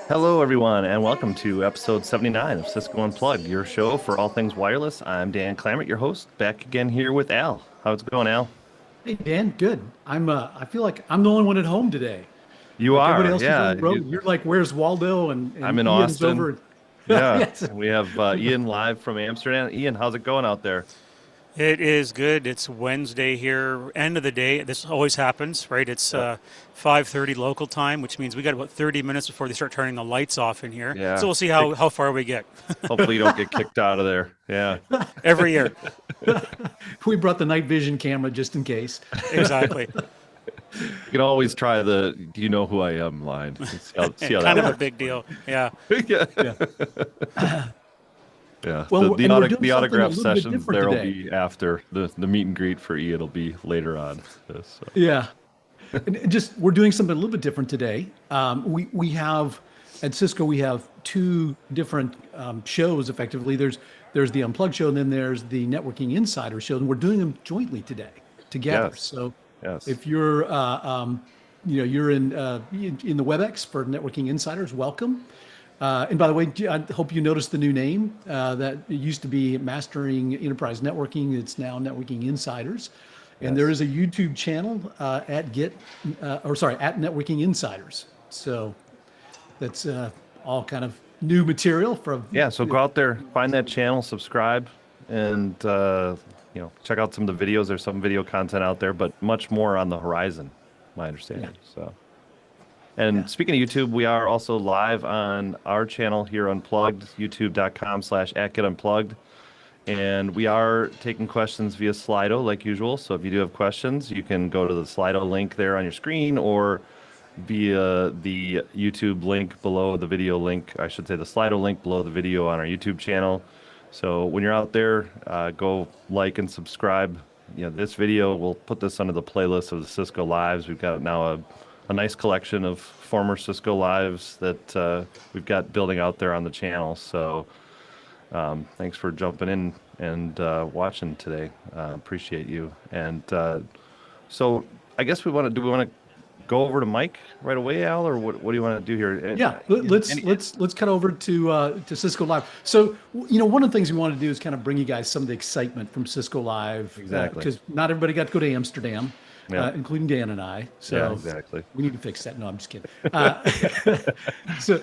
Hello, everyone, and welcome to episode 79 of Cisco Unplugged, your show for all things wireless. I'm Dan Klamert, your host, back again here with Al. How's it going, Al? Hey Dan, good. I feel like I'm the only one at home today. You Like everybody are, else is on yeah. the road. You're like, where's Waldo? And I'm and in Ian's Austin. over. Yeah, Yes. we have Ian live from Amsterdam. Ian, how's it going out there? It is good. It's Wednesday here, end of the day. This always happens, right? It's Yep. 5:30 local time, which means we got about 30 minutes before they start turning the lights off in here. Yeah. So we'll see how far we get Hopefully you don't get kicked out of there. Yeah. every year. We brought the night vision camera just in case. Exactly. You can always try the "Do you know who I am" line. See how that Kind of a works. big deal. Yeah. Yeah. Yeah. Yeah. Well, The and we're doing the something a autograph little bit sessions different there will today. be after the meet and greet for Ian will be later on. This, so. Yeah. And just we're doing something a little bit different today. We have at Cisco we have two different shows. Effectively, there's the Unplugged show, and then there's the Networking Insider show, and we're doing them jointly today together. Yes. So Yes. if you're you're in the WebEx for Networking Insiders, welcome. And by the way, I hope you noticed the new name that it used to be Mastering Enterprise Networking. It's now Networking Insiders. And there Yes. is a YouTube channel at Networking Insiders. So that's all kind of new material from. Yeah, so go out there, find that channel, subscribe, and check out some of the videos. There's some video content out there, but much more on the horizon, my understanding. So, and Yeah. speaking of YouTube, we are also live on our channel here, Unplugged, youtube.com/@getunplugged. And we are taking questions via Slido like usual. So if you do have questions, you can go to the Slido link there on your screen or via the YouTube link below the video link. I should say the Slido link below the video on our YouTube channel. So when you're out there, go like and subscribe. This video, we'll put this under the playlist of the Cisco Lives. We've got now a nice collection of former Cisco Lives that we've got building out there on the channel. So thanks for jumping in and watching today. Appreciate you. And so I guess we want to go over to Mike right away, Al, or what do you want to do here? Yeah, let's cut over to Cisco Live. So one of the things we want to do is kind of bring you guys some of the excitement from Cisco Live, Exactly. because not everybody got to go to Amsterdam, Yeah. Including Dan and I. So Yeah, exactly. we need to fix that. No, I'm just kidding. So,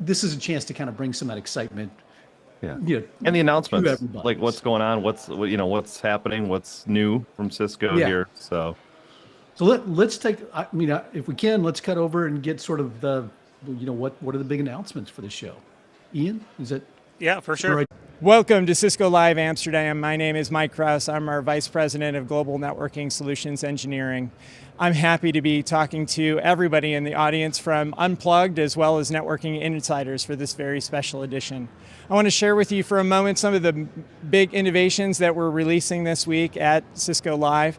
this is a chance to kind of bring some of that excitement. Yeah. You know, And the announcements, everybody. like what's going on, what's happening, what's new from Cisco Yeah. here. So So let's take. I mean, if we can, let's cut over and get sort of what are the big announcements for the show? Ian, is that Yeah, for all sure. right? Welcome to Cisco Live Amsterdam. My name is Mike Krause. I'm our Vice President of Global Networking Solutions Engineering. I'm happy to be talking to everybody in the audience from Unplugged as well as Networking Insiders for this very special edition. I want to share with you for a moment some of the big innovations that we're releasing this week at Cisco Live.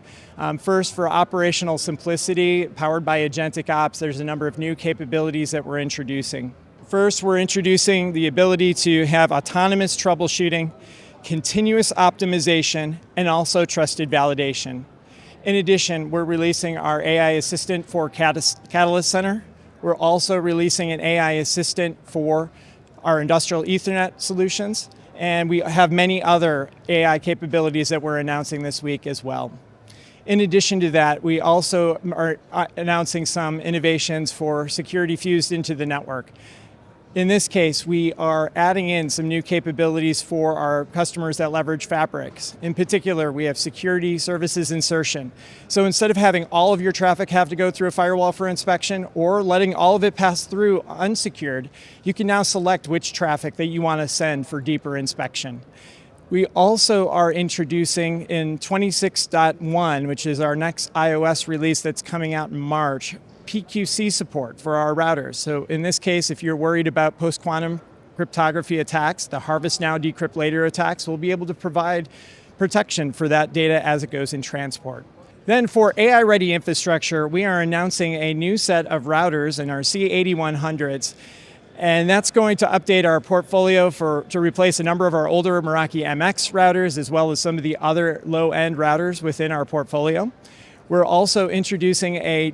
First, for operational simplicity, powered by Agentic Ops, there's a number of new capabilities that we're introducing. First, we're introducing the ability to have autonomous troubleshooting, continuous optimization, and also trusted validation. In addition, we're releasing our AI assistant for Catalyst Center. We're also releasing an AI assistant for our industrial Ethernet solutions, and we have many other AI capabilities that we're announcing this week as well. In addition to that, we also are announcing some innovations for security fused into the network. In this case, we are adding in some new capabilities for our customers that leverage fabrics. In particular, we have security services insertion. So instead of having all of your traffic have to go through a firewall for inspection or letting all of it pass through unsecured, you can now select which traffic that you want to send for deeper inspection. We also are introducing in 26.1, which is our next iOS release that's coming out in March, PQC support for our routers. So in this case, if you're worried about post-quantum cryptography attacks, the harvest now, decrypt later attacks, will be able to provide protection for that data as it goes in transport. Then for AI-ready infrastructure, we are announcing a new set of routers in our C8100s. And that's going to update our portfolio to replace a number of our older Meraki MX routers, as well as some of the other low-end routers within our portfolio. We're also introducing an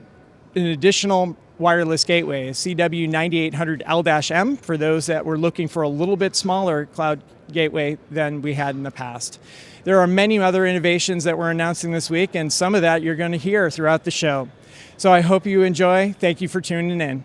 additional wireless gateway, a CW9800L-M, for those that were looking for a little bit smaller cloud gateway than we had in the past. There are many other innovations that we're announcing this week, and some of that you're going to hear throughout the show. So I hope you enjoy. Thank you for tuning in.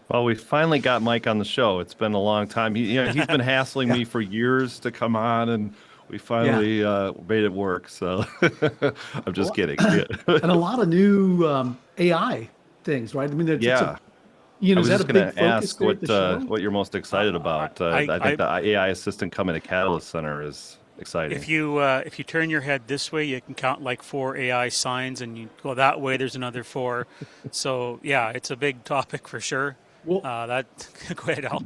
Well, we finally got Mike on the show. It's been a long time. He's been hassling me for years to come on, and we finally made it work. So I'm just kidding. Yeah. And a lot of new AI things, right? I mean, I was is that just a going big to ask focus there at the show? what you're most excited about. I think the AI assistant coming to Catalyst Center is exciting. If you turn your head this way, you can count like 4 AI signs, and you go that way, there's another 4. So yeah, it's a big topic for sure. Well, go ahead, Al.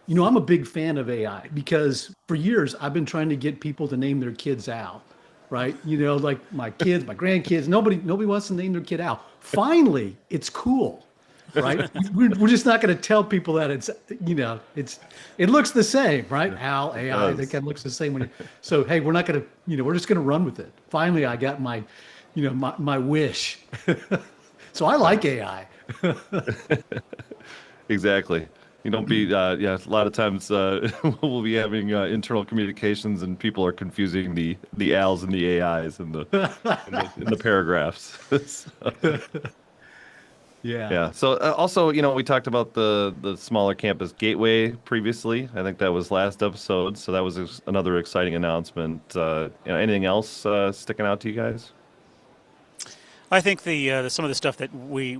I'm a big fan of AI because for years I've been trying to get people to name their kids Al, right? Like my kids, my grandkids, nobody wants to name their kid Al. Finally, it's cool, right? We're just not going to tell people that it looks the same, right? Al, AI, that kind of looks the same. So hey, we're not going to, we're just going to run with it. Finally, I got my, my wish. So I like AI. Exactly. You don't be, a lot of times we'll be having internal communications and people are confusing the ALs and the AIs in the paragraphs. Yeah. So also, we talked about the smaller campus gateway previously. I think that was last episode. So that was another exciting announcement. Anything else sticking out to you guys? I think some of the stuff that we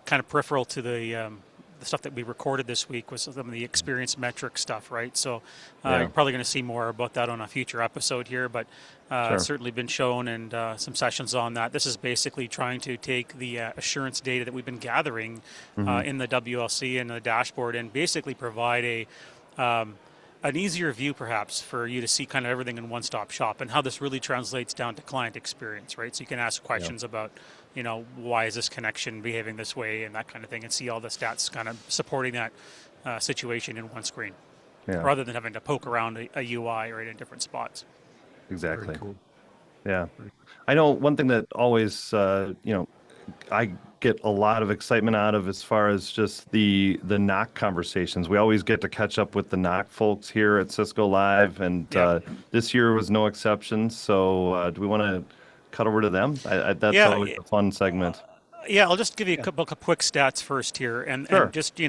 kind of peripheral to the stuff that we recorded this week was some of the experience metric stuff, right? So you're probably going to see more about that on a future episode here, but it's certainly been shown and some sessions on that. This is basically trying to take the assurance data that we've been gathering in the WLC and the dashboard and basically provide an easier view perhaps for you to see kind of everything in one-stop shop and how this really translates down to client experience, right? So you can ask questions about, why is this connection behaving this way and that kind of thing, and see all the stats kind of supporting that situation in one screen, rather than having to poke around a UI right in different spots. Exactly. Very cool. Yeah. I know one thing that always, I get a lot of excitement out of as far as just the NOC conversations. We always get to catch up with the NOC folks here at Cisco Live, and this year was no exception. So do we want to cut over to them? That's always a fun segment. I'll just give you a couple of quick stats first here, and just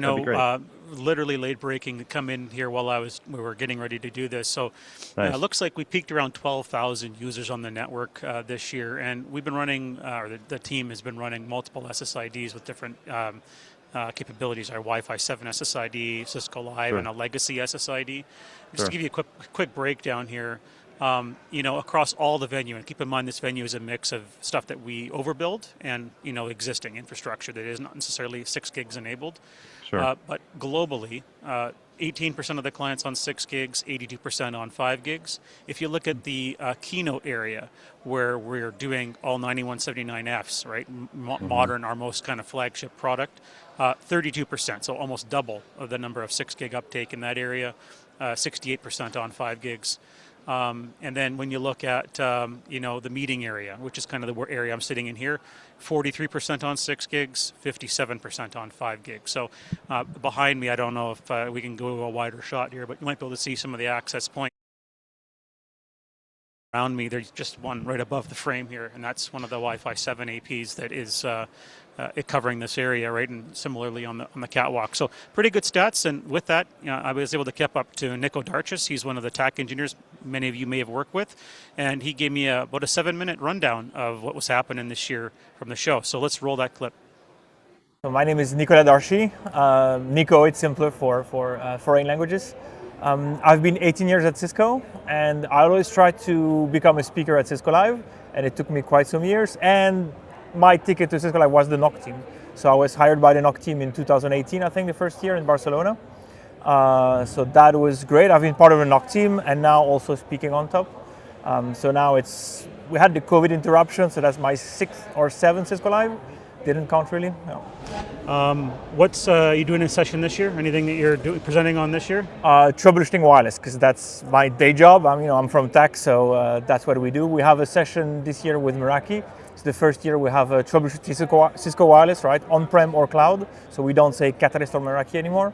literally late breaking to come in here while we were getting ready to do this. So it looks like we peaked around 12,000 users on the network this year, and we've been running, or the team has been running multiple SSIDs with different capabilities. Our Wi-Fi 7 SSID, Cisco Live, and a legacy SSID. Just to give you a quick breakdown here. Across all the venue, and keep in mind this venue is a mix of stuff that we overbuild and, existing infrastructure that is not necessarily 6 gigs enabled. Sure. But globally, 18% of the clients on 6 gigs, 82% on 5 gigs. If you look at the keynote area where we're doing all 9179Fs, right, modern, our most kind of flagship product, 32%, so almost double of the number of 6 gig uptake in that area, 68% on 5 gigs. And then when you look at, the meeting area, which is kind of the area I'm sitting in here, 43% on 6 gigs, 57% on 5 gigs. So behind me, I don't know if we can go to a wider shot here, but you might be able to see some of the access points around me. There's just one right above the frame here, and that's one of the Wi-Fi 7 APs that is covering this area, right, and similarly on the catwalk. So pretty good stats, and with that, I was able to keep up to Nico Darchis. He's one of the TAC engineers many of you may have worked with, and he gave me about a 7-minute rundown of what was happening this year from the show. So let's roll that clip. So my name is Nicolas Darchy. Nico, it's simpler for foreign languages. I've been 18 years at Cisco, and I always tried to become a speaker at Cisco Live, and it took me quite some years. And my ticket to Cisco Live was the NOC team. So I was hired by the NOC team in 2018, I think, the first year in Barcelona. So that was great. I've been part of the NOC team and now also speaking on top. So now we had the COVID interruption, so that's my 6th or 7th Cisco Live. Didn't count really, no. What's you doing in session this year? Anything that you're presenting on this year? Troubleshooting wireless, because that's my day job. I'm from tech, so that's what we do. We have a session this year with Meraki. It's the first year we have a troubleshoot Cisco wireless, right, on-prem or cloud, so we don't say Catalyst or Meraki anymore.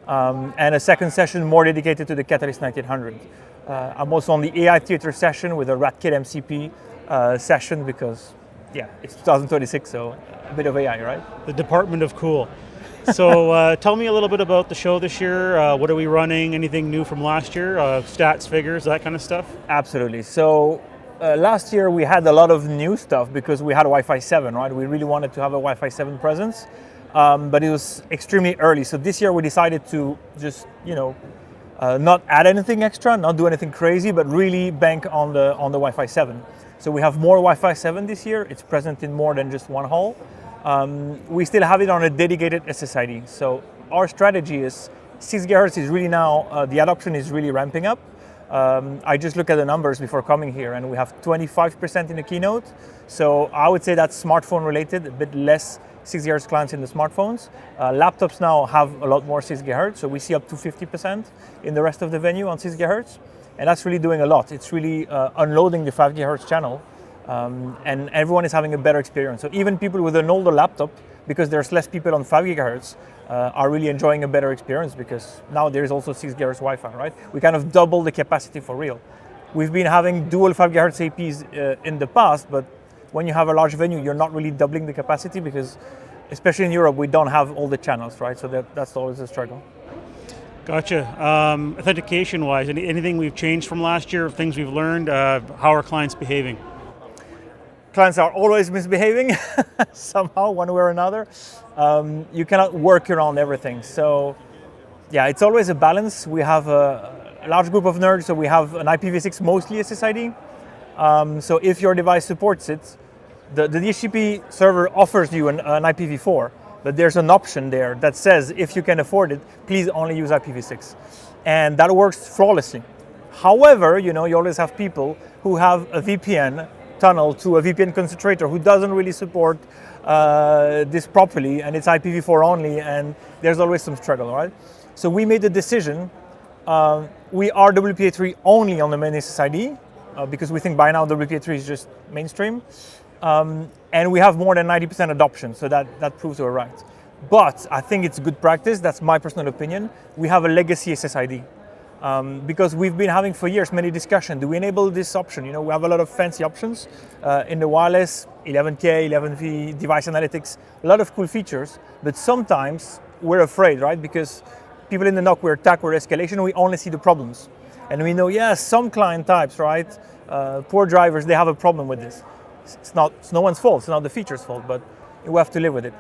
And a second session more dedicated to the Catalyst 9800. I'm also on the AI theater session with a RATKit MCP session because, yeah, it's 2026, so a bit of AI, right? The Department of Cool. So tell me a little bit about the show this year. What are we running? Anything new from last year? Stats, figures, that kind of stuff? Absolutely. So last year we had a lot of new stuff because we had Wi-Fi 7, right? We really wanted to have a Wi-Fi 7 presence, but it was extremely early. So this year we decided to just, not add anything extra, not do anything crazy, but really bank on the Wi-Fi 7. So we have more Wi-Fi 7 this year. It's present in more than just one hall. We still have it on a dedicated SSID. So our strategy is 6 GHz is really now, the adoption is really ramping up. I just looked at the numbers before coming here and we have 25% in the keynote. So I would say that's smartphone related, a bit less 6 GHz clients in the smartphones. Laptops now have a lot more 6 GHz. So we see up to 50% in the rest of the venue on 6 GHz. And that's really doing a lot. It's really unloading the 5 GHz channel. And everyone is having a better experience. So even people with an older laptop, because there's less people on 5 GHz, are really enjoying a better experience because now there's also 6 GHz Wi-Fi, right? We kind of double the capacity for real. We've been having dual 5 GHz APs in the past, but when you have a large venue, you're not really doubling the capacity because, especially in Europe, we don't have all the channels, right? So that's always a struggle. Gotcha. Authentication-wise, anything we've changed from last year, things we've learned, how are clients behaving? Clients are always misbehaving somehow, one way or another. You cannot work around everything. So yeah, it's always a balance. We have a large group of nerds, so we have an IPv6 mostly SSID. So if your device supports it, the DHCP server offers you an IPv4, but there's an option there that says if you can afford it, please only use IPv6. And that works flawlessly. However, you always have people who have a VPN tunnel to a VPN concentrator who doesn't really support this properly, and it's IPv4 only, and there's always some struggle, right? So we made the decision, we are WPA3 only on the main SSID, because we think by now WPA3 is just mainstream, and we have more than 90% adoption, so that proves we're right. But I think it's good practice, that's my personal opinion, we have a legacy SSID. Because we've been having for years many discussions. Do we enable this option? We have a lot of fancy options in the wireless, 11K, 11V, device analytics, a lot of cool features, but sometimes we're afraid, right? Because people in the NOC, we're attack, we're escalation, we only see the problems. And we know, yes, some client types, right? Poor drivers, they have a problem with this. It's no one's fault, it's not the feature's fault, but we have to live with it.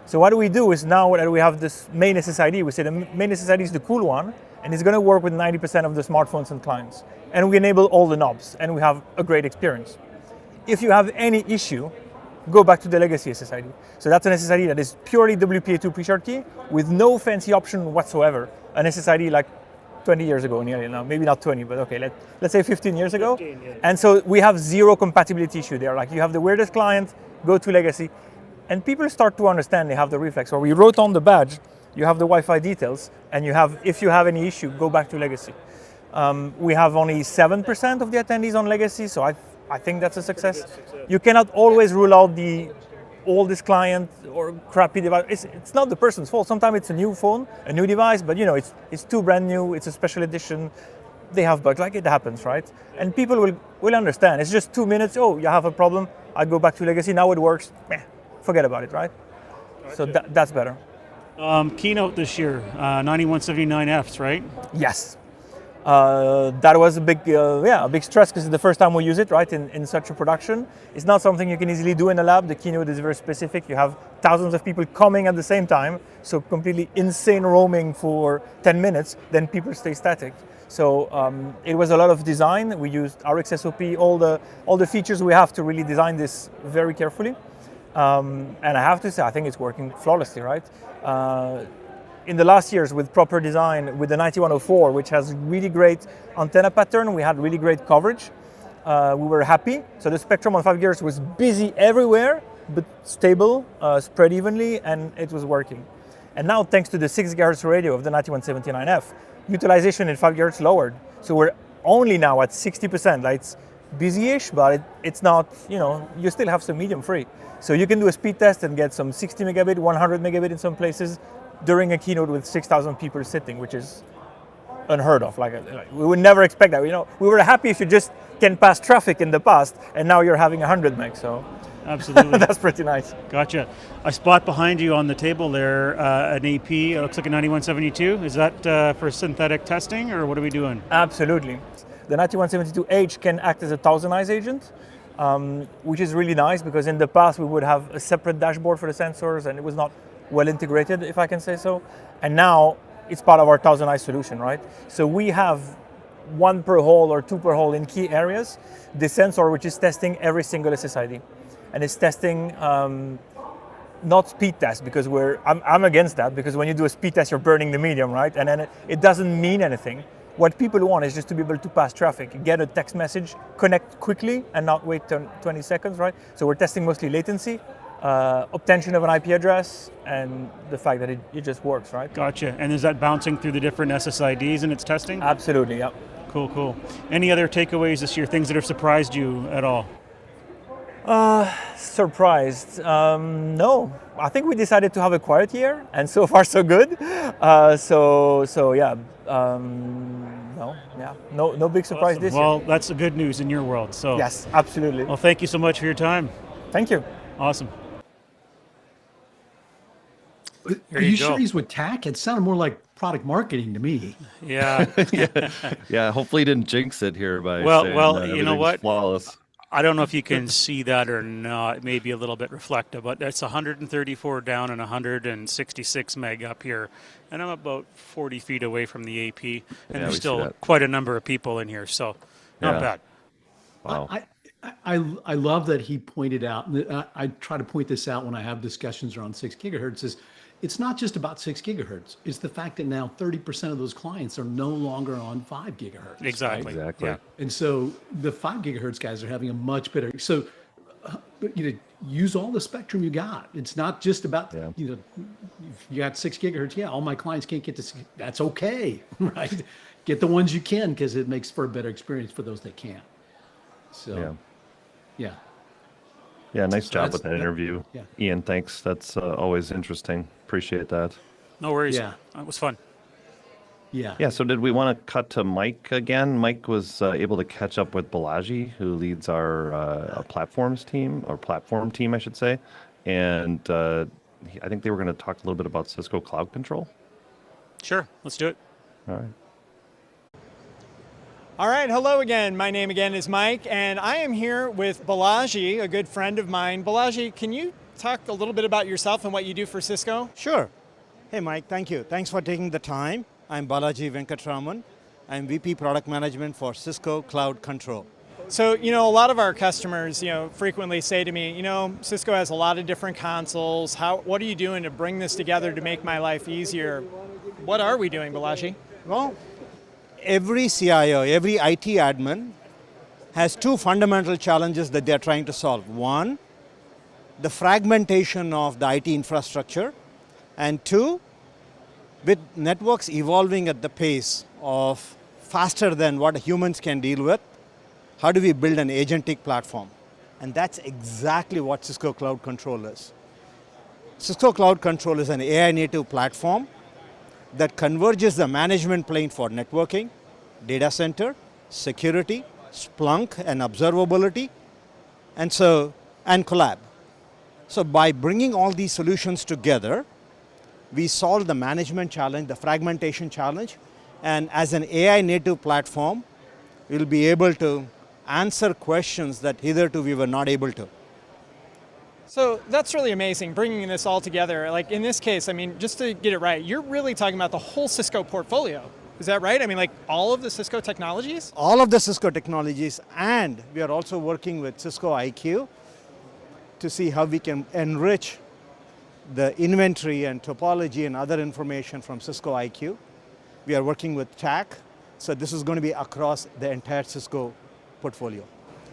So what do we do is now that we have this main SSID, we say the main SSID is the cool one, and it's going to work with 90% of the smartphones and clients. And we enable all the knobs, and we have a great experience. If you have any issue, go back to the legacy SSID. So that's an SSID that is purely WPA2 pre-shared key with no fancy option whatsoever. An SSID like 20 years ago, nearly now, maybe not 20, but okay, let's say 15 years ago. 15, yeah. And so we have zero compatibility issue there. Like you have the weirdest client, go to legacy. And people start to understand they have the reflex. Or we wrote on the badge, you have the Wi-Fi details, and if you have any issue, go back to legacy. We have only 7% of the attendees on legacy, so I think that's a success. You cannot always rule out the oldest client or crappy device. It's not the person's fault. Sometimes it's a new phone, a new device, but it's too brand new, it's a special edition. They have bugs, like it happens, right? And people will understand. It's just 2 minutes, oh, you have a problem, I go back to legacy, now it works, forget about it, right? Gotcha. So that's better. Keynote this year, 9179Fs, right? Yes. That was a big stress because it's the first time we use it, right, in such a production. It's not something you can easily do in a lab. The keynote is very specific. You have thousands of people coming at the same time, so completely insane roaming for 10 minutes, then people stay static. So it was a lot of design. We used RxSOP, all the features we have to really design this very carefully. And I have to say, I think it's working flawlessly, right? In the last years with proper design, with the 9104, which has really great antenna pattern, we had really great coverage. We were happy. So the spectrum on 5 GHz was busy everywhere, but stable, spread evenly, and it was working. And now, thanks to the 6 GHz radio of the 9179F, utilization in 5 GHz lowered. So we're only now at 60%. Like busy-ish, but it's not, you still have some medium free. So you can do a speed test and get some 60 megabit, 100 megabit in some places during a keynote with 6,000 people sitting, which is unheard of. Like we would never expect that. We were happy if you just can pass traffic in the past, and now you're having 100 meg. So absolutely, that's pretty nice. Gotcha. I spot behind you on the table there an AP. It looks like a 9172. Is that for synthetic testing, or what are we doing? Absolutely. The 9172H can act as a thousand-eyes agent, which is really nice because in the past we would have a separate dashboard for the sensors, and it was not well integrated, if I can say so. And now it's part of our thousand-eyes solution, right? So we have 1 per hole or 2 per hole in key areas. The sensor, which is testing every single SSID, and it's testing not speed test, because I'm against that, because when you do a speed test, you're burning the medium, right? And then it doesn't mean anything. What people want is just to be able to pass traffic, get a text message, connect quickly, and not wait 20 seconds, right? So we're testing mostly latency, obtention of an IP address, and the fact that it just works, right? Gotcha. And is that bouncing through the different SSIDs in its testing? Absolutely, yeah. Cool. Any other takeaways this year, things that have surprised you at all? Surprised? No. I think we decided to have a quiet year, and so far so good. So yeah. No big surprise awesome. this year. Well, that's the good news in your world. So yes, absolutely. Well, thank you so much for your time. Thank you. Awesome. Are you sure he's with TAC? It sounded more like product marketing to me. Yeah. Yeah. Hopefully, he didn't jinx it here by well, saying you know what? Flawless. I don't know if you can see that or not. It may be a little bit reflective, but that's 134 down and 166 meg up here. And I'm about 40 feet away from the AP. And there's still quite a number of people in here, so not bad. Wow. I love that he pointed out, and I try to point this out when I have discussions around 6 gigahertz, is it's not just about 6 gigahertz. It's the fact that now 30% of those clients are no longer on 5 gigahertz. Exactly. Right? Exactly. Yeah. And so the 5 gigahertz guys are having a much better, so use all the spectrum you got. It's not just about, if you got 6 gigahertz, all my clients can't get to 6, that's okay, right? Get the ones you can, because it makes for a better experience for those that can't. So, yeah. Yeah, nice job with that interview. Yeah. Ian, thanks. That's always interesting. Appreciate that. No worries. Yeah. It was fun. Yeah. Yeah, so did we want to cut to Mike again? Mike was able to catch up with Balaji, who leads our platforms team, or platform team, I should say. And I think they were going to talk a little bit about Cisco Cloud Control. Sure, let's do it. All right. All right, hello again. My name again is Mike, and I am here with Balaji, a good friend of mine. Balaji, can you talk a little bit about yourself and what you do for Cisco? Sure. Hey, Mike, thank you. Thanks for taking the time. I'm Balaji Venkatraman. I'm VP Product Management for Cisco Cloud Control. So, a lot of our customers, frequently say to me, Cisco has a lot of different consoles. What are you doing to bring this together to make my life easier? What are we doing, Balaji? Well, every CIO, every IT admin has two fundamental challenges that they're trying to solve. One, the fragmentation of the IT infrastructure, and two, with networks evolving at the pace of faster than what humans can deal with, how do we build an agentic platform? And that's exactly what Cisco Cloud Control is. Cisco Cloud Control is an AI native platform that converges the management plane for networking, data center, security, Splunk, and observability, and collab. So by bringing all these solutions together, we solve the management challenge, the fragmentation challenge, and as an AI native platform, we'll be able to answer questions that hitherto we were not able to. So that's really amazing, bringing this all together. Like in this case, just to get it right, you're really talking about the whole Cisco portfolio. Is that right? Like all of the Cisco technologies? All of the Cisco technologies, and we are also working with Cisco IQ to see how we can enrich the inventory and topology and other information from Cisco IQ. We are working with TAC, so this is going to be across the entire Cisco portfolio.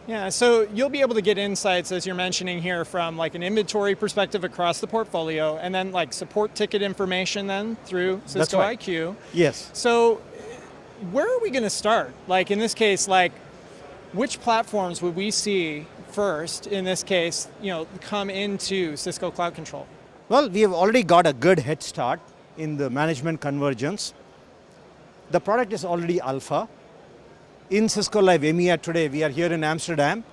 Yeah, so you'll be able to get insights, as you're mentioning here, from like an inventory perspective across the portfolio, and then like support ticket information then through Cisco IQ. Yes. So where are we going to start? Like in this case, like which platforms would we see first, in this case, come into Cisco Cloud Control? Well, we have already got a good head start in the management convergence. The product is already alpha. In Cisco Live EMEA today, we are here in Amsterdam,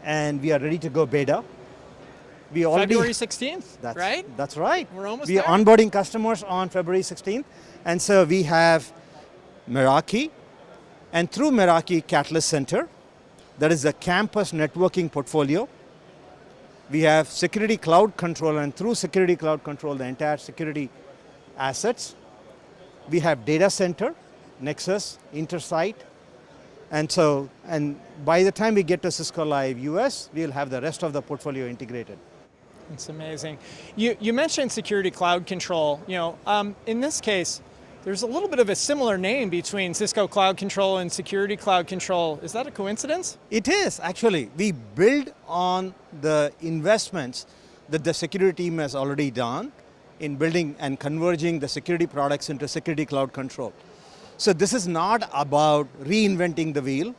and we are ready to go beta. We already, February 16th, right? That's right. We're almost there. We are onboarding customers on February 16th. And so we have Meraki, and through Meraki, Catalyst Center. That is the campus networking portfolio. We have Security Cloud Control, and through Security Cloud Control, the entire security assets. We have Data Center, Nexus, Intersite. And by the time we get to Cisco Live US, we'll have the rest of the portfolio integrated. It's amazing. You mentioned Security Cloud Control. In this case, there's a little bit of a similar name between Cisco Cloud Control and Security Cloud Control. Is that a coincidence? It is, actually. We build on the investments that the security team has already done in building and converging the security products into Security Cloud Control. So this is not about reinventing the wheel.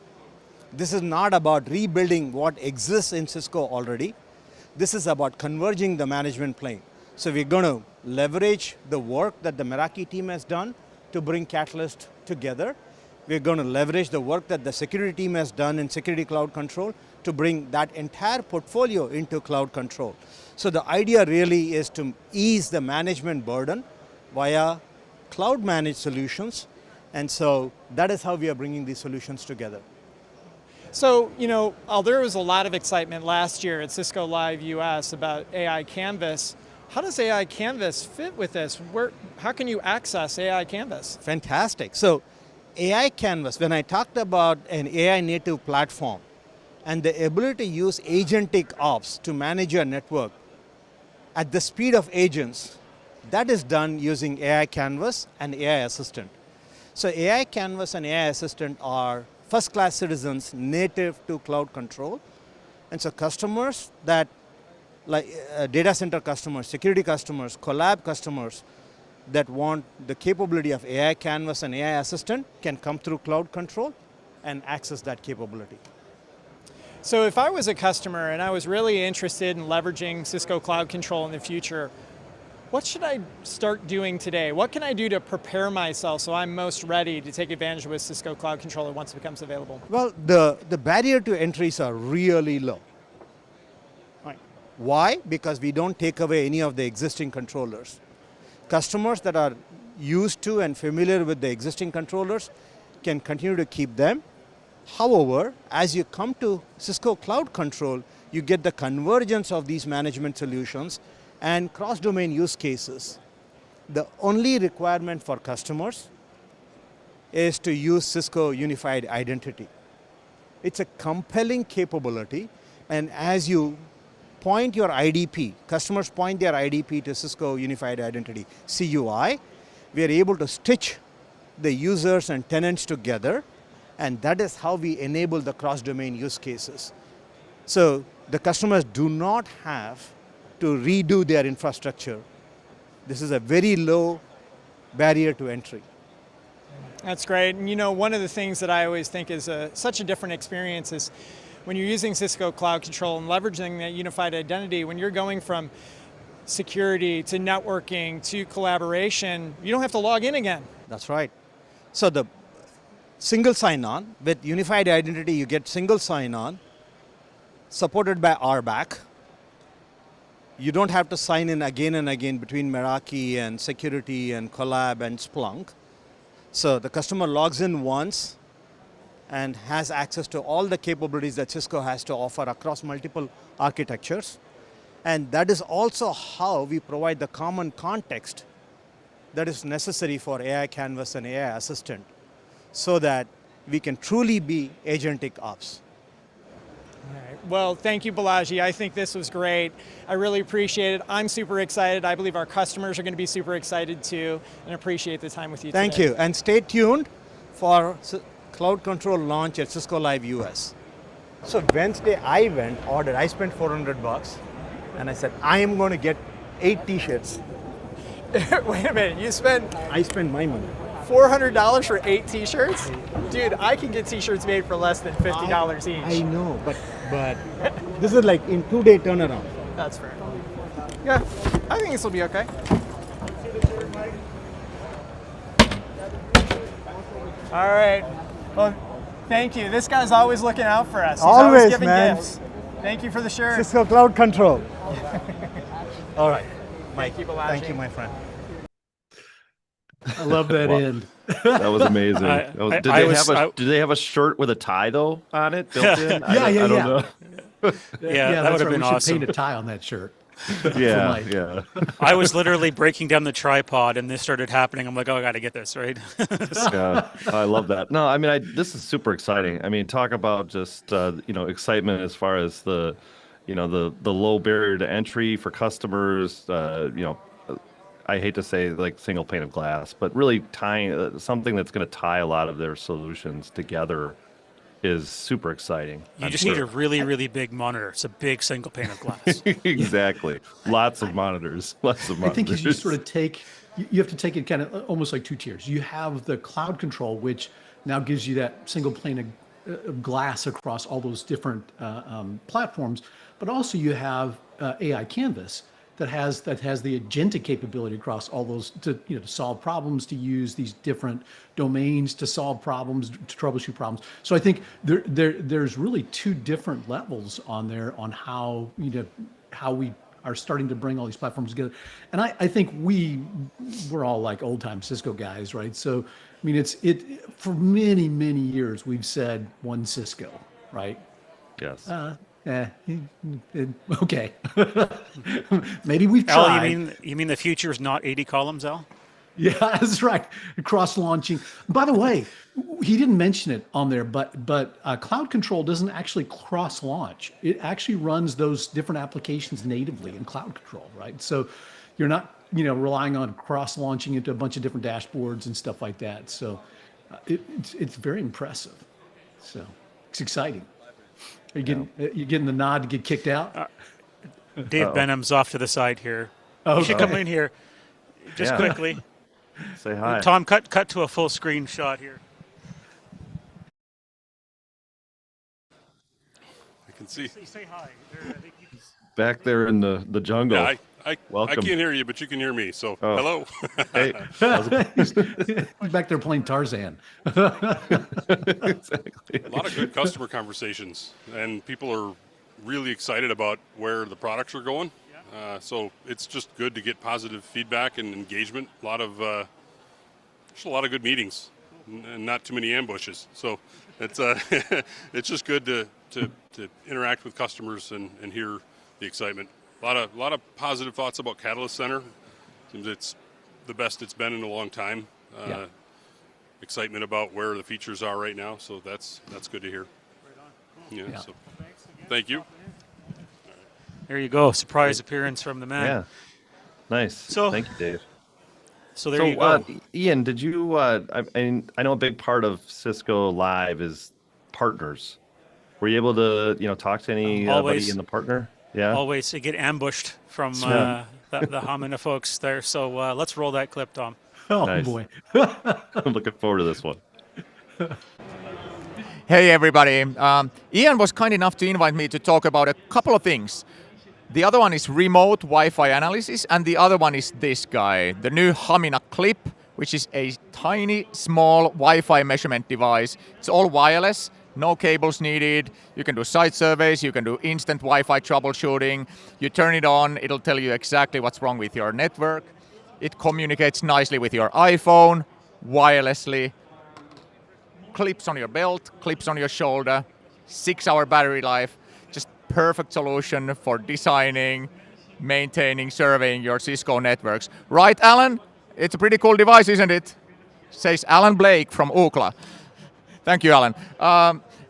This is not about rebuilding what exists in Cisco already. This is about converging the management plane. So we're going to leverage the work that the Meraki team has done to bring Catalyst together. We're going to leverage the work that the security team has done in Security Cloud Control to bring that entire portfolio into Cloud Control. So the idea really is to ease the management burden via cloud managed solutions. And so that is how we are bringing these solutions together. So, there was a lot of excitement last year at Cisco Live US about AI Canvas. How does AI Canvas fit with this? How can you access AI Canvas? Fantastic. So AI Canvas, when I talked about an AI native platform and the ability to use agentic ops to manage your network at the speed of agents, that is done using AI Canvas and AI Assistant. So AI Canvas and AI Assistant are first-class citizens native to Cloud Control. And so customers that, like data center customers, security customers, collab customers that want the capability of AI Canvas and AI Assistant can come through Cloud Control and access that capability. So if I was a customer and I was really interested in leveraging Cisco Cloud Control in the future, what should I start doing today? What can I do to prepare myself so I'm most ready to take advantage of Cisco Cloud Controller once it becomes available? Well, the barrier to entries are really low. Right. Why? Because we don't take away any of the existing controllers. Customers that are used to and familiar with the existing controllers can continue to keep them. However, as you come to Cisco Cloud Control, you get the convergence of these management solutions and cross-domain use cases. The only requirement for customers is to use Cisco Unified Identity. It's a compelling capability, and as you point your IDP, customers point their IDP to Cisco Unified Identity, CUI, we are able to stitch the users and tenants together, and that is how we enable the cross-domain use cases. So the customers do not have to redo their infrastructure. This is a very low barrier to entry. That's great. And one of the things that I always think is such a different experience is when you're using Cisco Cloud Control and leveraging that unified identity, when you're going from security to networking to collaboration, you don't have to log in again. That's right. So the single sign-on, with unified identity you get single sign-on, supported by RBAC. You don't have to sign in again and again between Meraki and security and Collab and Splunk. So the customer logs in once and has access to all the capabilities that Cisco has to offer across multiple architectures. And that is also how we provide the common context that is necessary for AI Canvas and AI Assistant so that we can truly be agentic ops. All right. Well, thank you, Balaji. I think this was great. I really appreciate it. I'm super excited. I believe our customers are going to be super excited too, and appreciate the time with you today. Thank you, and stay tuned for Cloud Control launch at Cisco Live US. So Wednesday I ordered, I spent $400, and I said, I am going to get 8 t-shirts. Wait a minute, I spent my money. $400 for 8 t-shirts? Dude, I can get t-shirts made for less than $50 each. I know, but this is like in 2-day turnaround. That's fair. Yeah, I think this will be okay. All right. Well, thank you. This guy's always looking out for us. He's always giving man. gifts. Thank you for the shirt. Cisco Cloud Control. All right. Thank you, Balaji. Thank you, my friend. I love that end. That was amazing. Did they have a shirt with a tie though on it built in? Yeah. I don't know. Yeah, that would have been we awesome. should paint a tie on that shirt. Yeah. I was literally breaking down the tripod, and this started happening. I'm like, oh, I got to get this right. Yeah, I love that. No, I mean, this is super exciting. I mean, talk about just excitement as far as the low barrier to entry for customers. I hate to say like single pane of glass, but really tying something that's going to tie a lot of their solutions together is super exciting. You just need a really, really big monitor. It's a big single pane of glass. Exactly. Lots of monitors. I think you sort of you have to take it kind of almost like two tiers. You have the cloud control, which now gives you that single pane of glass across all those different platforms, but also you have AI Canvas that has the agentic capability across all those to solve problems, to use these different domains to solve problems, to troubleshoot problems. So I think there's really two different levels on there on how we are starting to bring all these platforms together. And I think we're all like old time Cisco guys, right? So I mean for many, many years we've said one Cisco, right? Yes. Okay. Maybe we've tried. Al, you mean the future is not 80 columns, Al? Yeah, that's right. Cross-launching. By the way, he didn't mention it on there, but Cloud Control doesn't actually cross-launch. It actually runs those different applications natively in Cloud Control, right? So you're not relying on cross-launching into a bunch of different dashboards and stuff like that. So it's very impressive. So it's exciting. Are you getting the nod to get kicked out? Dave Benham's off to the side here. You should come in here just quickly. Say hi. Tom, cut to a full screen shot here. I can see. Say hi. Back there in the jungle. Yeah, I Welcome. can't hear you, but you can hear me. So hello. Hey. He's back there playing Tarzan. Exactly. A lot of good customer conversations, and people are really excited about where the products are going. So it's just good to get positive feedback and engagement. Just a lot of good meetings, and not too many ambushes. So it's it's just good to interact with customers and hear the excitement. A lot of positive thoughts about Catalyst Center. Seems it's the best it's been in a long time. Excitement about where the features are right now. So that's good to hear. Right on. Cool. So thank you. There you go. Surprise appearance from the man. Yeah. Nice. So thank you, Dave. So there you go. Ian, did you? I know a big part of Cisco Live is partners. Were you able to talk to anybody in the partner? Yeah. Always get ambushed from the Hamina folks there. So let's roll that clip, Tom. Oh, nice. Boy. I'm looking forward to this one. Hey, everybody. Ian was kind enough to invite me to talk about a couple of things. The other one is remote Wi-Fi analysis, and the other one is this guy, the new Hamina Clip, which is a tiny, small Wi-Fi measurement device. It's all wireless. No cables needed. You can do site surveys. You can do instant Wi-Fi troubleshooting. You turn it on, it'll tell you exactly what's wrong with your network. It communicates nicely with your iPhone, wirelessly. Clips on your belt, clips on your shoulder. 6-hour battery life. Just perfect solution for designing, maintaining, surveying your Cisco networks. Right, Alan? It's a pretty cool device, isn't it? Says Alan Blake from Ookla. Thank you, Alan.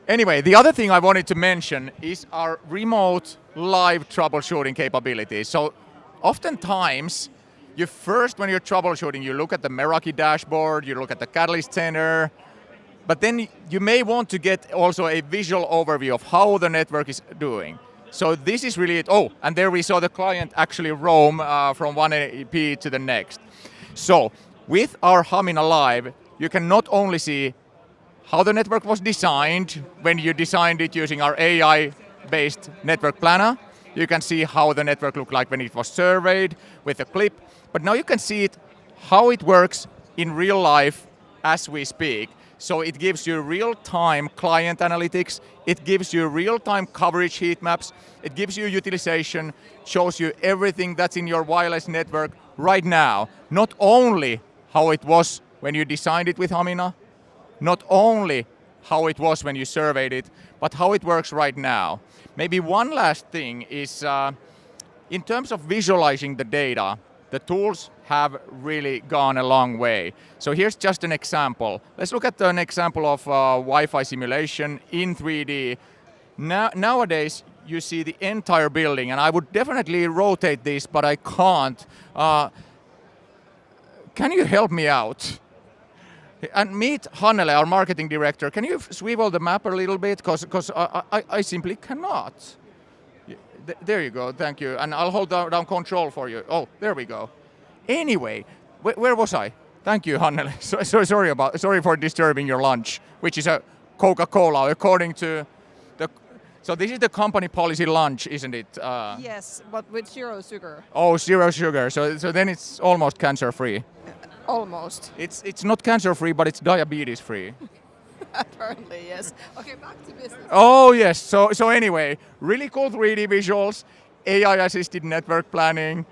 Anyway, the other thing I wanted to mention is our remote live troubleshooting capabilities. So oftentimes, when you're troubleshooting, you look at the Meraki dashboard, you look at the Catalyst Center, but then you may want to get also a visual overview of how the network is doing. So this is really it. Oh, and there we saw the client actually roam from one AP to the next. So with our Hamina Live, you can not only see how the network was designed when you designed it using our AI-based network planner. You can see how the network looked like when it was surveyed with a clip. But now you can see it, how it works in real life as we speak. So it gives you real-time client analytics. It gives you real-time coverage heat maps. It gives you utilization, shows you everything that's in your wireless network right now. Not only how it was when you designed it with Hamina, not only how it was when you surveyed it, but how it works right now. Maybe one last thing is, in terms of visualizing the data, the tools have really gone a long way. So here's just an example. Let's look at an example of Wi-Fi simulation in 3D. Nowadays, you see the entire building, and I would definitely rotate this, but I can't. Can you help me out? And meet Hannele, our marketing director. Can you swivel the map a little bit? Because I simply cannot. There you go, thank you. And I'll hold down control for you. Oh, there we go. Anyway, where was I? Thank you, Hannele. Sorry for disturbing your lunch, which is a Coca-Cola, according to the. So this is the company policy lunch, isn't it? Yes, but with 0 sugar. Oh, 0 sugar. So then it's almost cancer-free. Almost. It's not cancer-free, but it's diabetes-free. Apparently, yes. Okay, back to business. Oh, yes. So anyway, really cool 3D visuals, AI-assisted network planning,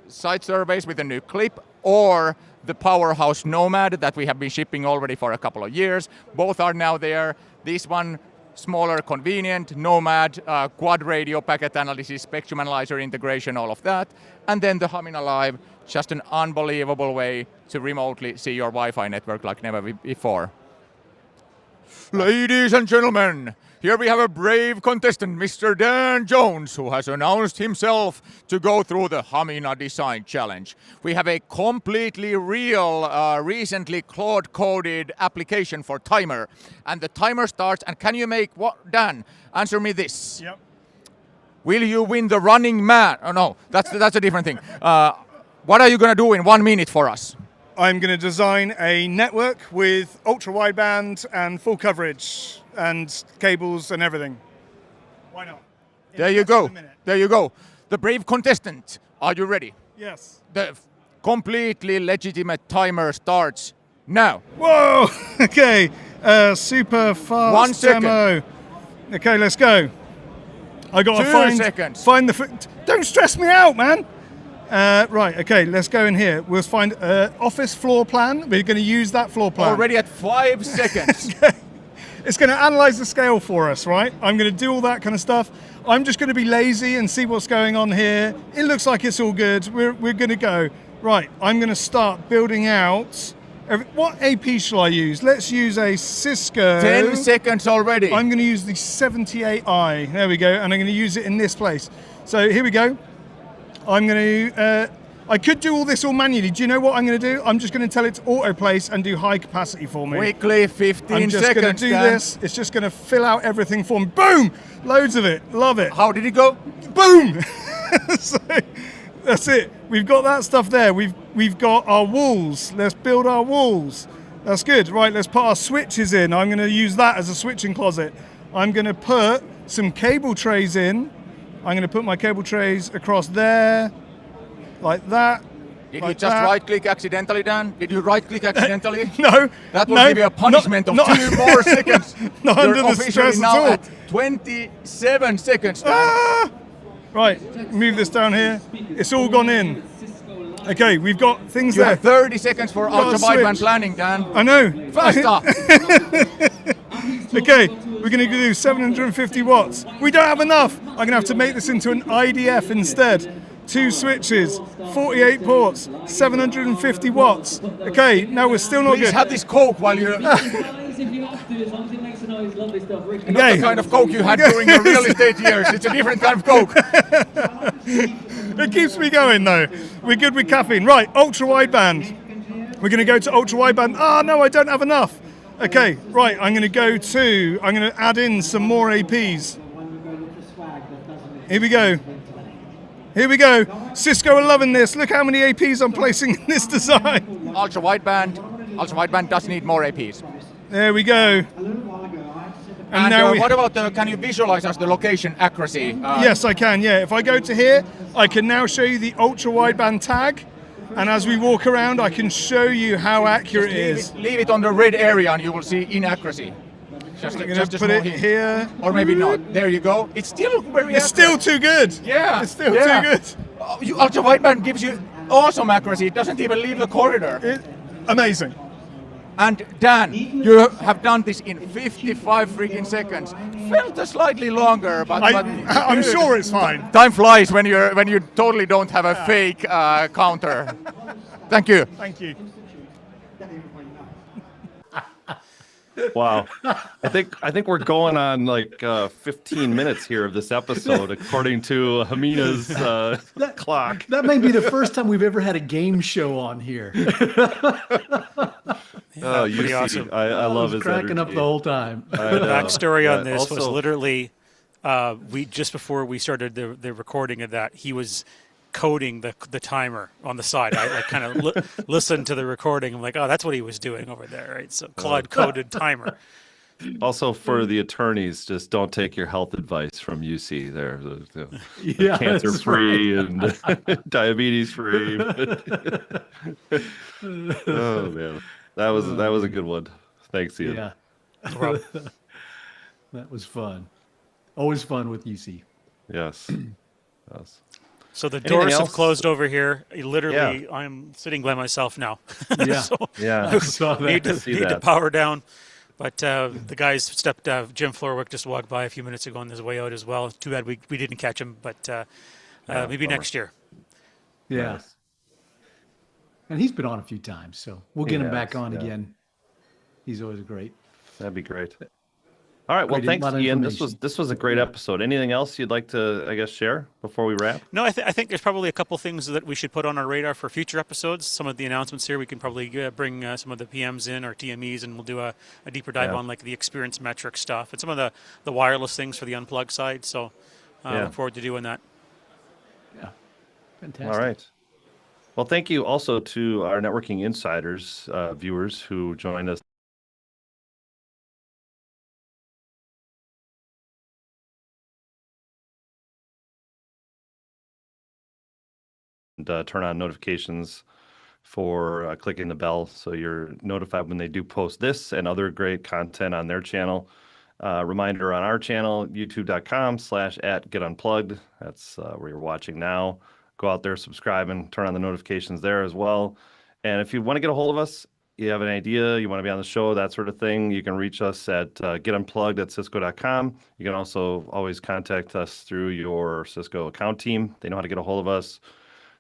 site surveys with a new clip, or the powerhouse Nomad that we have been shipping already for a couple of years. Both are now there. This one, smaller, convenient, Nomad, quad radio packet analysis, spectrum analyzer integration, all of that. And then the Hamina Live, just an unbelievable way to remotely see your Wi-Fi network like never before. Ladies and gentlemen, here we have a brave contestant, Mr. Dan Jones, who has announced himself to go through the Hamina Design Challenge. We have a completely real, recently Claude-coded application for timer. And the timer starts, and can you make what? Dan, answer me this. Yep. Will you win the Running Man? Oh no, that's a different thing. What are you going to do in 1 minute for us? I'm going to design a network with ultra-wideband and full coverage and cables and everything. Why not? There you go. There you go. The brave contestant. Are you ready? Yes. The completely legitimate timer starts now. Whoa! Okay. Super fast 1 second. demo. Okay, let's go. I got to 2 seconds. find the. Don't stress me out, man. Right, okay, let's go in here. We'll find office floor plan. We're going to use that floor plan. Already at 5 seconds. Okay. It's going to analyze the scale for us, right? I'm going to do all that kind of stuff. I'm just going to be lazy and see what's going on here. It looks like it's all good. We're going to go. Right, I'm going to start building out. What AP shall I use? Let's use a Cisco. 10 seconds already. I'm going to use the 78i. There we go. And I'm going to use it in this place. So here we go. I'm going to, I could do all this all manually. Do you know what I'm going to do? I'm just going to tell it to auto place and do high capacity for me. Quickly, 15 seconds. I'm just going to do this. It's just going to fill out everything for me. Boom! Loads of it. Love it. How did it go? Boom! So that's it. We've got that stuff there. We've got our walls. Let's build our walls. That's good. Right, let's put our switches in. I'm going to use that as a switching closet. I'm going to put some cable trays in. I'm going to put my cable trays across there, like that. Did like you just right-click accidentally, Dan? Did you right-click accidentally? No. That will give you a punishment of 2 more seconds. Not You're under the officially stress now at all. at 27 seconds, Dan. Right, move this down here. It's all gone in. Okay, we've got things You there. have 30 seconds for ultra-wideband switch. planning, Dan. I know. Faster. Okay, we're going to do 750 watts. We don't have enough. I'm going to have to make this into an IDF instead. 2 switches, 48 ports, 750 watts. Okay, no, we're still not Please good. have this Coke while you're... Not the kind of Coke you had during your real estate years. It's a different kind of Coke. It keeps me going though. We're good with caffeine. Right, ultra wideband. We're going to go to ultra wideband. Ah, no, I don't have enough. Okay, right, I'm going to add in some more APs. Here we go. Here we go. Cisco are loving this. Look how many APs I'm placing in this design. Ultra wideband, ultra-wideband does need more APs. There we go. And now what about can you visualize us the location accuracy? Yes, I can, yeah. If I go to here, I can now show you the ultra-wideband tag. And as we walk around, I can show you how accurate it is. Leave it on the red area and you will see inaccuracy. I'm going to put it here. Or maybe not. There you go. It's still very It's still too good. Yeah. It's still too good. Ultra-wideband gives you awesome accuracy. It doesn't even leave the corridor. Amazing. And Dan, you have done this in 55 freaking seconds. Felt slightly longer, but I'm sure it's fine. Time flies when you totally don't have a fake counter. Thank you. Thank you. Wow, I think we're going on like 15 minutes here of this episode, according to Hamina's clock. That may be the first time we've ever had a game show on here. Oh, pretty awesome. I love his cracking energy. up the whole time. The backstory on this was literally we just before we started the recording of that, he was coding the timer on the side. I kind of listened to the recording. I'm like, oh, that's what he was doing over there, right? So Claude coded timer. Also, for the attorneys, just don't take your health advice from UC. They're cancer free and diabetes free. Oh man, that was a good one. Thanks, Ian. Yeah, that was fun. Always fun with UC. Yes. Yes. So the doors have closed over here. Literally, I'm sitting by myself now. Yeah. So I saw that. Need to power down. But the guys stepped. Jim Florwick just walked by a few minutes ago on his way out as well. Too bad we didn't catch him, but maybe next year. Yeah. Nice. And he's been on a few times, so we'll get him back on again. He's always great. That'd be great. All right. Well, thanks, Ian. This was a great episode. Anything else you'd like to, I guess, share before we wrap? No, I think there's probably a couple things that we should put on our radar for future episodes. Some of the announcements here, we can probably bring some of the PMs in or TMEs, and we'll do a deeper dive on like the experience metric stuff and some of the wireless things for the Unplugged side. So look forward to doing that. Yeah. Fantastic. All right. Well, thank you also to our Networking Insiders viewers who joined us. And turn on notifications for clicking the bell so you're notified when they do post this and other great content on their channel. Reminder on our channel, youtube.com/@getunplugged. That's where you're watching now. Go out there, subscribe, and turn on the notifications there as well. And if you want to get a hold of us, you have an idea, you want to be on the show, that sort of thing, you can reach us at getunplugged@cisco.com. You can also always contact us through your Cisco account team. They know how to get a hold of us.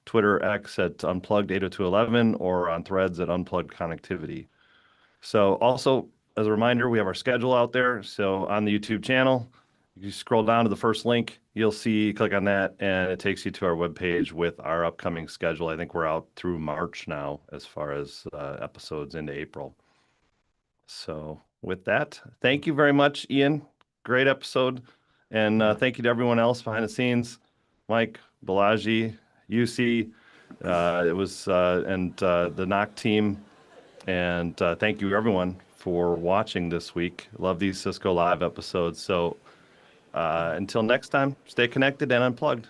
Twitter, X at Unplugged80211, or on Threads at Unplugged Connectivity. So also, as a reminder, we have our schedule out there. So on the YouTube channel, you scroll down to the first link, you'll see, click on that, and it takes you to our webpage with our upcoming schedule. I think we're out through March now as far as episodes into April. So with that, thank you very much, Ian. Great episode. And thank you to everyone else behind the scenes, Mike, Balaji, UC, it was, and the NOC team. And thank you, everyone, for watching this week. Love these Cisco Live episodes. So until next time, stay connected and unplugged.